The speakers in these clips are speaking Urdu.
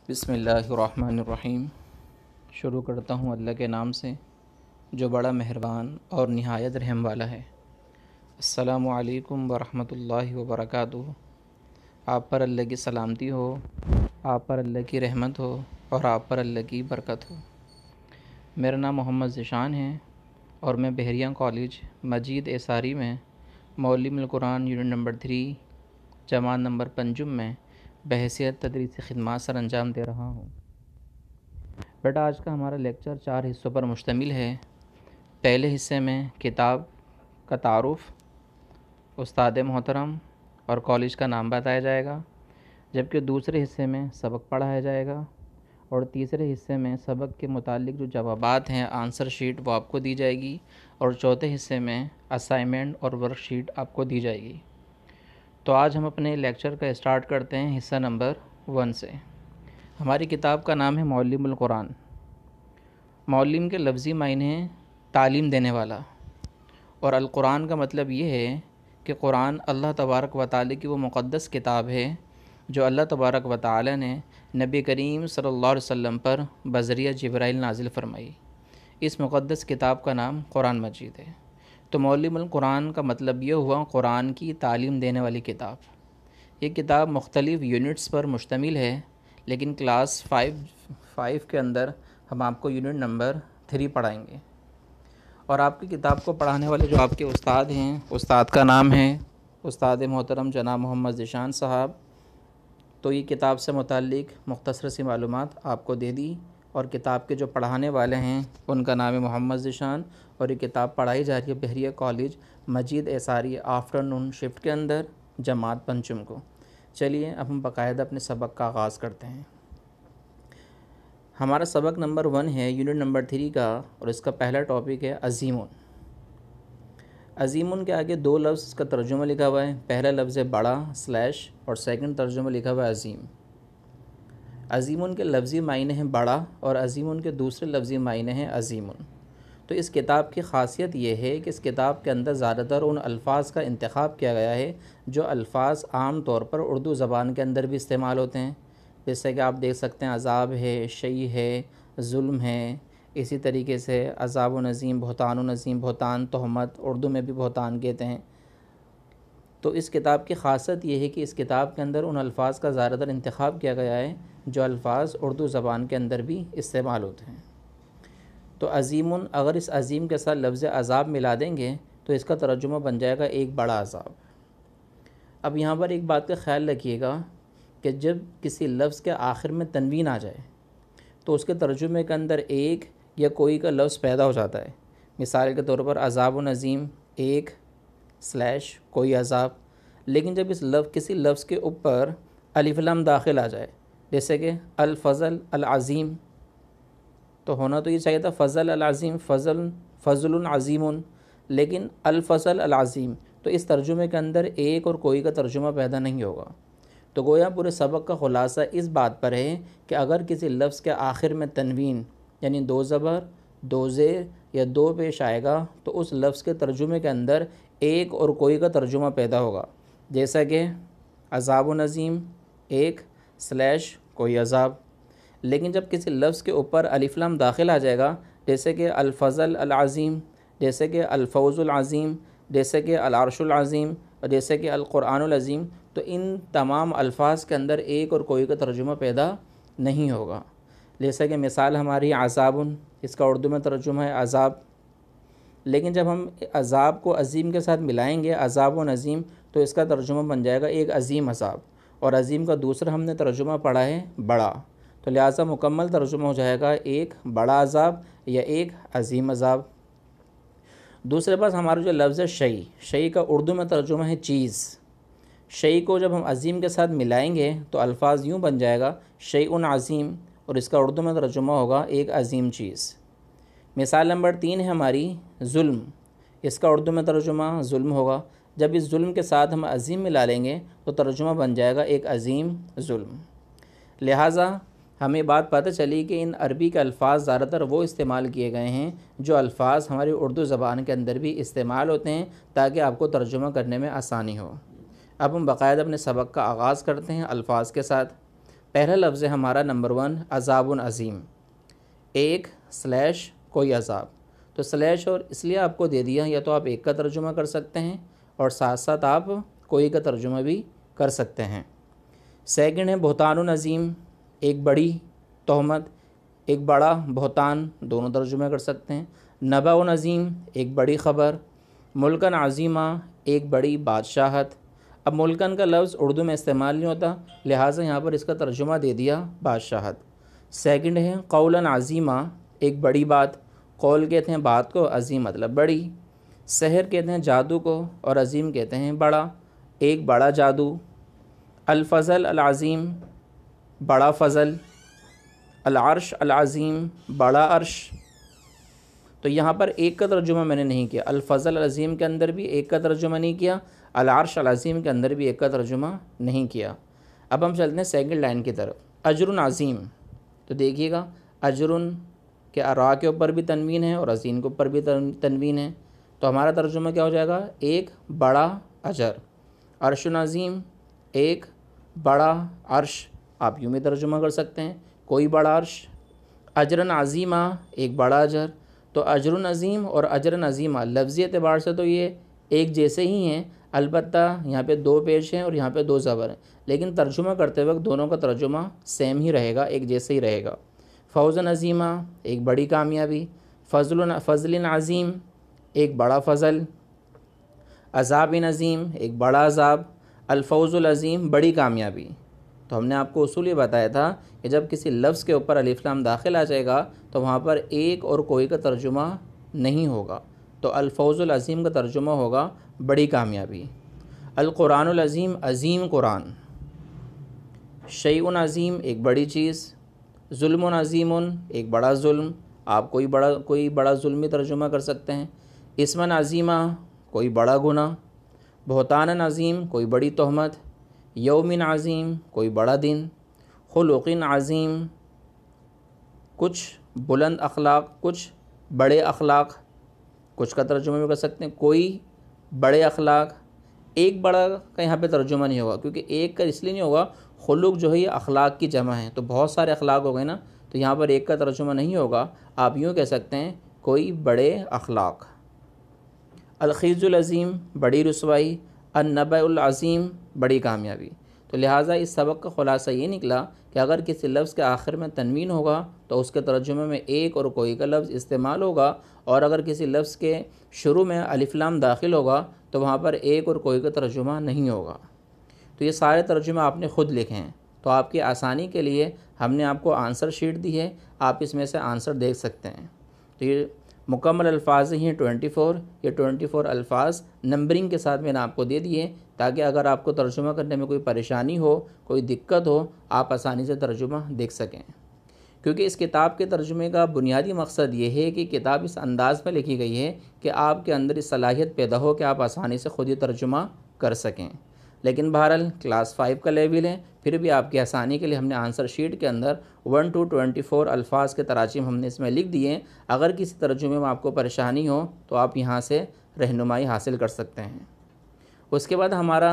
بسم اللہ الرحمن الرحیم۔ شروع کرتا ہوں اللہ کے نام سے جو بڑا مہربان اور نہایت رحم والا ہے۔ السلام علیکم ورحمۃ اللہ وبرکاتہ۔ آپ پر اللہ کی سلامتی ہو، آپ پر اللہ کی رحمت ہو اور آپ پر اللہ کی برکت ہو۔ میرا نام محمد ذیشان ہے اور میں بحریہ کالج مجید ایساری میں معلم القرآن یونٹ نمبر 3 جماعت نمبر 5 میں بحیثیت تدریسی خدمات سر انجام دے رہا ہوں۔ بیٹا آج کا ہمارا لیکچر 4 حصوں پر مشتمل ہے۔ پہلے حصے میں کتاب کا تعارف، استاد محترم اور کالج کا نام بتایا جائے گا، جبکہ دوسرے حصے میں سبق پڑھایا جائے گا اور تیسرے حصے میں سبق کے متعلق جو جوابات ہیں آنسر شیٹ وہ آپ کو دی جائے گی اور چوتھے حصے میں اسائنمنٹ اور ورک شیٹ آپ کو دی جائے گی۔ تو آج ہم اپنے لیکچر کا اسٹارٹ کرتے ہیں حصہ نمبر 1 سے۔ ہماری کتاب کا نام ہے معلم القرآن۔ معلم کے لفظی معنی ہیں تعلیم دینے والا، اور القرآن کا مطلب یہ ہے کہ قرآن اللہ تبارک و تعالی کی وہ مقدس کتاب ہے جو اللہ تبارک و تعالی نے نبی کریم صلی اللہ علیہ وسلم پر بذریعہ جبرائیل نازل فرمائی۔ اس مقدس کتاب کا نام قرآن مجید ہے۔ تو معلم القرآن کا مطلب یہ ہوا قرآن کی تعلیم دینے والی کتاب۔ یہ کتاب مختلف یونٹس پر مشتمل ہے، لیکن کلاس 5 کے اندر ہم آپ کو یونٹ نمبر 3 پڑھائیں گے، اور آپ کی کتاب کو پڑھانے والے جو آپ کے استاد ہیں، استاد کا نام ہے استاد محترم جناب محمد ذیشان صاحب۔ تو یہ کتاب سے متعلق مختصر سی معلومات آپ کو دے دی، اور کتاب کے جو پڑھانے والے ہیں ان کا نام ہے محمد ذیشان، اور یہ کتاب پڑھائی جا رہی ہے بحریہ کالج مجید ایساری آفٹرنون شفٹ کے اندر جماعت 5 کو۔ چلیے اب ہم باقاعدہ اپنے سبق کا آغاز کرتے ہیں۔ ہمارا سبق نمبر 1 ہے یونٹ نمبر 3 کا، اور اس کا پہلا ٹاپک ہے عظیمٌ۔ عظیمٌ کے آگے 2 لفظ اس کا ترجمہ لکھا ہوا ہے۔ پہلا لفظ ہے بڑا / اور سیکنڈ ترجمہ لکھا ہوا ہے عظیم۔ عظیمٌ کے لفظی معنی ہیں بڑا، اور عظیمٌ کے دوسرے لفظی معنی ہیں عظیم۔ تو اس کتاب کی خاصیت یہ ہے کہ اس کتاب کے اندر زیادہ تر ان الفاظ کا انتخاب کیا گیا ہے جو الفاظ عام طور پر اردو زبان کے اندر بھی استعمال ہوتے ہیں، جیسے کہ آپ دیکھ سکتے ہیں عذاب ہے، شیء ہے، ظلم ہے، اسی طریقے سے عذاب و عظیم، بہتان و عظیم، بہتان تہمت، اردو میں بھی بہتان کہتے ہیں۔ تو اس کتاب کی خاصیت یہ ہے کہ اس کتاب کے اندر ان الفاظ کا زیادہ تر انتخاب کیا گیا ہے جو الفاظ اردو زبان کے اندر بھی استعمال ہوتے ہیں۔ تو عظیم، اگر اس عظیم کے ساتھ لفظ عذاب ملا دیں گے تو اس کا ترجمہ بن جائے گا ایک بڑا عذاب۔ اب یہاں پر ایک بات کا خیال رکھیے گا کہ جب کسی لفظ کے آخر میں تنوین آ جائے تو اس کے ترجمے کے اندر ایک یا کوئی کا لفظ پیدا ہو جاتا ہے۔ مثال کے طور پر عذاب و عظیم ایک / کوئی عذاب، لیکن جب اس کسی لفظ کے اوپر الف لام داخل آ جائے، جیسے کہ الفضل العظیم، تو ہونا تو یہ چاہیے تھا فضل العظیم، فضل عظیم، لیکن الفضل العظیم، تو اس ترجمے کے اندر ایک اور کوئی کا ترجمہ پیدا نہیں ہوگا۔ تو گویا پورے سبق کا خلاصہ اس بات پر ہے کہ اگر کسی لفظ کے آخر میں تنوین یعنی 2 زبر، 2 زیر یا 2 پیش آئے گا تو اس لفظ کے ترجمے کے اندر ایک اور کوئی کا ترجمہ پیدا ہوگا، جیسا کہ عذاب و عظیم ایک / کوئی عذاب۔ لیکن جب کسی لفظ کے اوپر الف لام داخل آ جائے گا، جیسے کہ الفضل العظیم، جیسے کہ الفوز العظیم، جیسے کہ العرش العظیم، اور جیسے کہ القرآن العظیم، تو ان تمام الفاظ کے اندر ایک اور کوئی کا ترجمہ پیدا نہیں ہوگا۔ جیسے کہ مثال ہماری عذاب، اس کا اردو میں ترجمہ ہے عذاب، لیکن جب ہم عذاب کو عظیم کے ساتھ ملائیں گے، عذاب و عظیم، تو اس کا ترجمہ بن جائے گا ایک عظیم عذاب، اور عظیم کا دوسرا ہم نے ترجمہ پڑھا ہے بڑا، تو لہٰذا مکمل ترجمہ ہو جائے گا ایک بڑا عذاب یا ایک عظیم عذاب۔ دوسرے پاس ہمارا جو لفظ ہے شیء کا اردو میں ترجمہ ہے چیز۔ شیء کو جب ہم عظیم کے ساتھ ملائیں گے تو الفاظ یوں بن جائے گا شیء عظیم، اور اس کا اردو میں ترجمہ ہوگا ایک عظیم چیز۔ مثال نمبر 3 ہے ہماری ظلم، اس کا اردو میں ترجمہ ظلم ہوگا۔ جب اس ظلم کے ساتھ ہم عظیم ملا لیں گے تو ترجمہ بن جائے گا ایک عظیم ظلم۔ لہٰذا ہمیں بات پتہ چلی کہ ان عربی کے الفاظ زیادہ تر وہ استعمال کیے گئے ہیں جو الفاظ ہماری اردو زبان کے اندر بھی استعمال ہوتے ہیں تاکہ آپ کو ترجمہ کرنے میں آسانی ہو۔ اب ہم باقاعدہ اپنے سبق کا آغاز کرتے ہیں الفاظ کے ساتھ۔ پہلا لفظ ہے ہمارا نمبر 1 عذاب عظیم، ایک سلیش کوئی عذاب، تو سلیش اور اس لیے آپ کو دے دیا، یا تو آپ ایک کا ترجمہ کر سکتے ہیں اور ساتھ ساتھ آپ کوئی کا ترجمہ بھی کر سکتے ہیں۔ سیکنڈ ہے بہتان عظیم، ایک بڑی تہمت، ایک بڑا بہتان، دونوں ترجمہ کر سکتے ہیں۔ نبأ عظیم، ایک بڑی خبر۔ ملکن عظیمہ، ایک بڑی بادشاہت۔ اب ملکن کا لفظ اردو میں استعمال نہیں ہوتا، لہٰذا یہاں پر اس کا ترجمہ دے دیا بادشاہت۔ سیکنڈ ہے قولاً عظیمہ، ایک بڑی بات، قول کہتے ہیں بات کو، عظیم مطلب بڑی۔ سحر کہتے ہیں جادو کو، اور عظیم کہتے ہیں بڑا، ایک بڑا جادو۔ الفضل العظیم، بڑا فضل۔ العرش العظیم، بڑا عرش۔ تو یہاں پر ایک کا ترجمہ میں نے نہیں کیا، الفضل العظیم کے اندر بھی ایک کا ترجمہ نہیں کیا، العرش العظیم کے اندر بھی ایک کا ترجمہ نہیں کیا۔ اب ہم چلتے ہیں سیکنڈ لائن کی طرف، اجر عظیم۔ تو دیکھیے گا اجر کے را کے اوپر بھی تنوین ہے اور عظیم کے اوپر بھی تنوین ہے، تو ہمارا ترجمہ کیا ہو جائے گا؟ ایک بڑا اجر۔ عرش عظیم، ایک بڑا عرش، آپ یوں بھی ترجمہ کر سکتے ہیں، کوئی بڑا عرش۔ اجر عظیمہ، ایک بڑا اجر۔ تو اجر عظیم اور اجر عظیمہ لفظی اعتبار سے تو یہ ایک جیسے ہی ہیں، البتہ یہاں پہ 2 پیش ہیں اور یہاں پہ 2 زبر ہیں، لیکن ترجمہ کرتے وقت دونوں کا ترجمہ سیم ہی رہے گا، ایک جیسے ہی رہے گا۔ فوز عظیمہ، ایک بڑی کامیابی۔ فضل عظیم، ایک بڑا فضل۔ عذاب عظیم، ایک بڑا عذاب۔ الفوز العظیم، بڑی کامیابی۔ تو ہم نے آپ کو اصول یہ بتایا تھا کہ جب کسی لفظ کے اوپر الف لام داخل آ جائے گا تو وہاں پر ایک اور کوئی کا ترجمہ نہیں ہوگا، تو الفوز العظیم کا ترجمہ ہوگا بڑی کامیابی۔ القرآن العظیم، عظیم قرآن۔ شیء عظیم، ایک بڑی چیز۔ ظلم عظیم، ایک بڑا ظلم، آپ کوئی بڑا ظلمی ترجمہ کر سکتے ہیں۔ اسم عظیمہ، کوئی بڑا گناہ۔ بہتان عظیم، کوئی بڑی تہمت۔ یوم عظیم، کوئی بڑا دن۔ خلق عظیم، کچھ بلند اخلاق، کچھ بڑے اخلاق، کچھ کا ترجمہ بھی کر سکتے ہیں، کوئی بڑے اخلاق۔ ایک بڑا کا یہاں پہ ترجمہ نہیں ہوگا، کیونکہ ایک کا اس لیے نہیں ہوگا، خلق جو ہے یہ اخلاق کی جمع ہے، تو بہت سارے اخلاق ہو گئے نا، تو یہاں پر ایک کا ترجمہ نہیں ہوگا، آپ یوں کہہ سکتے ہیں کوئی بڑے اخلاق۔ الخزي العظیم، بڑی رسوائی۔ النبأ العظیم، بڑی کامیابی۔ تو لہٰذا اس سبق کا خلاصہ یہ نکلا کہ اگر کسی لفظ کے آخر میں تنوین ہوگا تو اس کے ترجمے میں ایک اور کوئی کا لفظ استعمال ہوگا، اور اگر کسی لفظ کے شروع میں الف لام داخل ہوگا تو وہاں پر ایک اور کوئی کا ترجمہ نہیں ہوگا۔ تو یہ سارے ترجمے آپ نے خود لکھے ہیں، تو آپ کی آسانی کے لیے ہم نے آپ کو آنسر شیٹ دی ہے، آپ اس میں سے آنسر دیکھ سکتے ہیں۔ تو یہ مکمل الفاظ ہی ہیں 24، یہ 24 الفاظ نمبرنگ کے ساتھ میں نے آپ کو دے دیے، تاکہ اگر آپ کو ترجمہ کرنے میں کوئی پریشانی ہو، کوئی دقت ہو، آپ آسانی سے ترجمہ دیکھ سکیں۔ کیونکہ اس کتاب کے ترجمے کا بنیادی مقصد یہ ہے کہ کتاب اس انداز میں لکھی گئی ہے کہ آپ کے اندر اس صلاحیت پیدا ہو کہ آپ آسانی سے خود ہی ترجمہ کر سکیں۔ لیکن بہرحال کلاس 5 کا لیول ہے، پھر بھی آپ کی آسانی کے لیے ہم نے آنسر شیٹ کے اندر 1 to 24 الفاظ کے تراجم ہم نے اس میں لکھ دیے۔ اگر کسی ترجمے میں آپ کو پریشانی ہو تو آپ یہاں سے رہنمائی حاصل کر سکتے ہیں۔ اس کے بعد ہمارا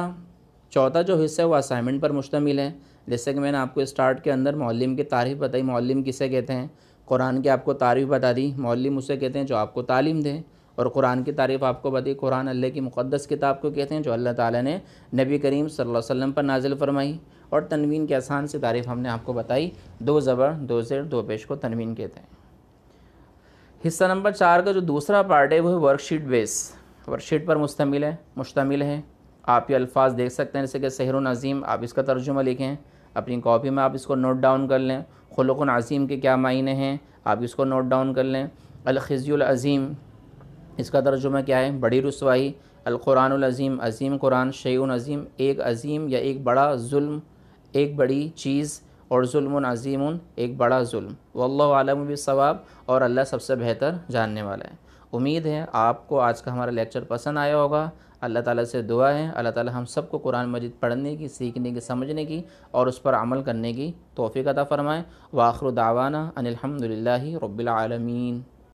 چوتھا جو حصہ ہے وہ اسائنمنٹ پر مشتمل ہے۔ جیسے کہ میں نے آپ کو اسٹارٹ کے اندر معلم کی تعریف بتائی، معلم کسے کہتے ہیں، قرآن کی آپ کو تعریف بتا دی، معلم اسے کہتے ہیں جو آپ کو تعلیم دیں، اور قرآن کی تعریف آپ کو بتائی، قرآن اللہ کی مقدس کتاب کو کہتے ہیں جو اللہ تعالیٰ نے نبی کریم صلی اللہ علیہ وسلم پر نازل فرمائی، اور تنوین کی آسان سی تعریف ہم نے آپ کو بتائی، 2 زبر 2 زیر 2 پیش کو تنوین کہتے ہیں۔ حصہ نمبر 4 کا جو دوسرا پارٹ ہے وہ ہے ورک شیٹ بیس، ورک شیٹ پر مشتمل ہے۔ آپ یہ الفاظ دیکھ سکتے ہیں، جیسے کہ سحر عظیم، آپ اس کا ترجمہ لکھیں، اپنی کاپی میں آپ اس کو نوٹ ڈاؤن کر لیں۔ خلق عظیم کے کیا معنی ہیں، آپ اس کو نوٹ ڈاؤن کر لیں۔ الخزي العظیم، اس کا ترجمہ کیا ہے، بڑی رسوائی۔ القرآن العظیم، عظیم قرآن۔ شیء عظیم، ایک عظیم یا ایک بڑا ظلم، ایک بڑی چیز، اور ظلم عظیم، ایک بڑا ظلم۔ واللہ اعلم بالصواب، اور اللہ سب سے بہتر جاننے والا ہے۔ امید ہے آپ کو آج کا ہمارا لیکچر پسند آیا ہوگا۔ اللہ تعالیٰ سے دعا ہے اللہ تعالیٰ ہم سب کو قرآن مجید پڑھنے کی، سیکھنے کی، سمجھنے کی اور اس پر عمل کرنے کی توفیق عطا فرمائے۔ وآخر دعوانا ان الحمد للہ رب العالمین۔